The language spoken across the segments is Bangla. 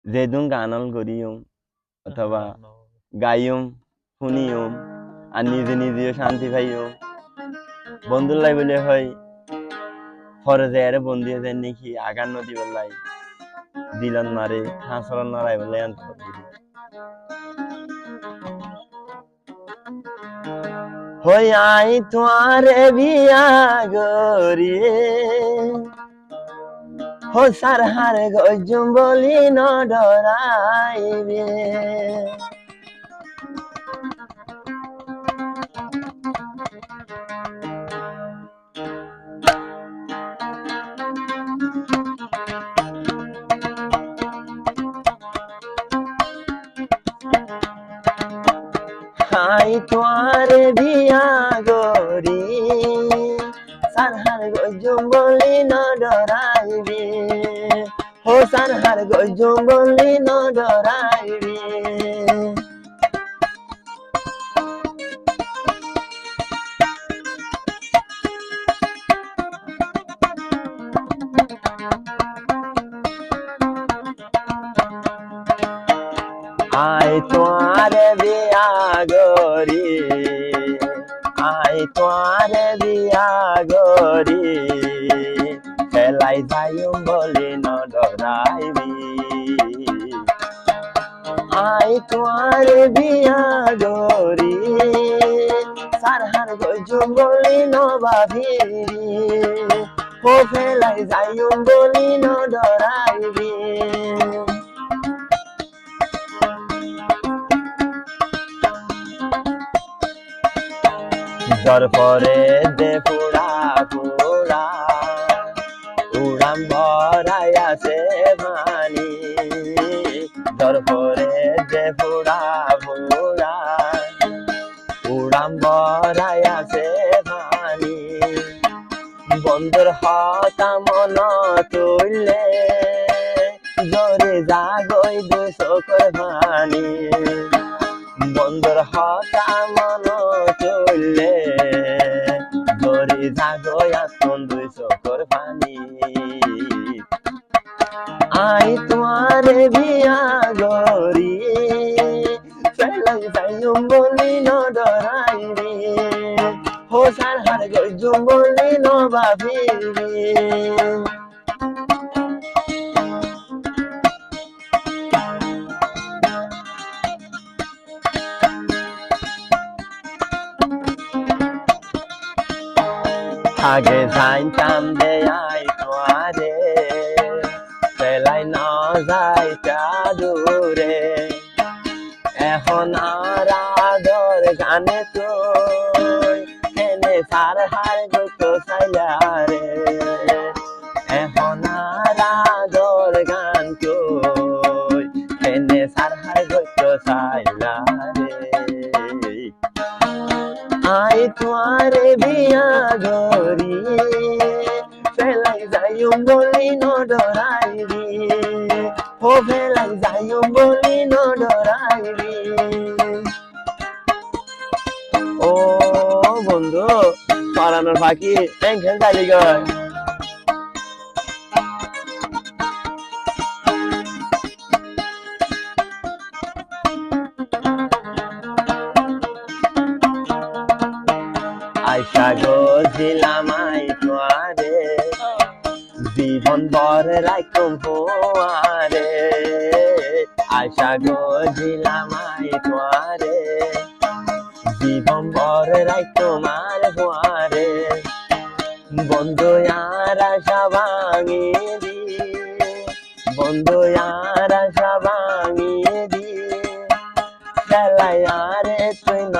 যেদুন গানল করিয়ম অথবা গাইয়ম শুনিয়ম আর নিজে নিজেও শান্তি পাইয়ম বন্ধুর লাই বলে হয় ফরে যায় আরে বন্ধু যায় নাকি আগার নদী বেলাই দিলন মারে হাঁসরন মারাই বলে হই আই তোমারে বিয়া গরিয়ে হো সার হার গজুম বলি ন ডরাইবে হাই তোমারে বিয়া গরি সারহার গজুম বলি ন ডরাইবে হো সারহার গজুম বলি ন ডরাইবে আই তোমারে বিয়া গরি আই তোমারে বিয়া গরি খেলাই যাইম বলি ন ডরাইবি আই তোমারে বিয়া গরি সারহার গজুম বলি ন ভাবিবি ও ফেলাই যাইম বলি ন ডরাইবি জ্বর পরে দে পুরা পুরা উড়াম ভরাই আছে মানি জ্বর পরে দে পুরা পুরা উড়াম ভরাই আছে মানি বন্ধুর হতা মন তুললে জোরে জাগই দুই চোখের পানি বন্ধুর হতা মন তুললে জোরে জাগই আসন দুই চোখের পানি আই তোমারে বিয়া গরি ফেলাই যাইম বলি ন ডরাইবি হো সারহার গজুম বলি ন ভাবিবি আগে জানতাম দে আই তোমারে ফেলাই না যাইতা দূরে এখন আর আদর গানে তুই এনে সার হার গতো সাইলারে এখন আর আদর গান তুই এনে সার হার গতো সাইলারে আই তোমারে বিয়া গরি ফেলাই যাইম বলি ন ডরাইবি ও ফেলাই যাইম বলি ন ডরাইবি ও বন্ধু পারানোর ফাঁকি ট্যাঙ্কেল যাইলি গয় আইসা গজিলাম আই তোমারে জীবন ভর রাখুম ফোয়ারে আইসা গজিলাম আই তোমারে জীবন ভর রাখুম আর ফোয়ারে বন্ধু আর আশা ভাঙি দি বন্ধু আর আশা ভাঙি দি খেলাই আরে তুই ন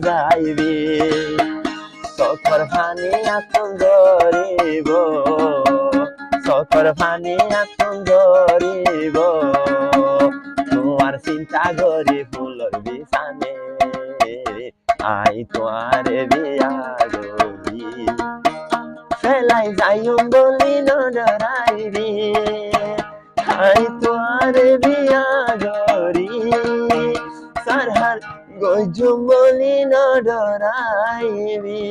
যাইবি চোখর ফানি আতন ধরিব চোখর ফানি আতন ধরিব তোমার চিন্তা করি ফুলর বিছানে আই তোমারে বিয়া গরি ফেলাই যাইম বলি ন ডরাইবি আই তোমারে বিয়া গরি সারহার গজুম বলি ন ডরাইবি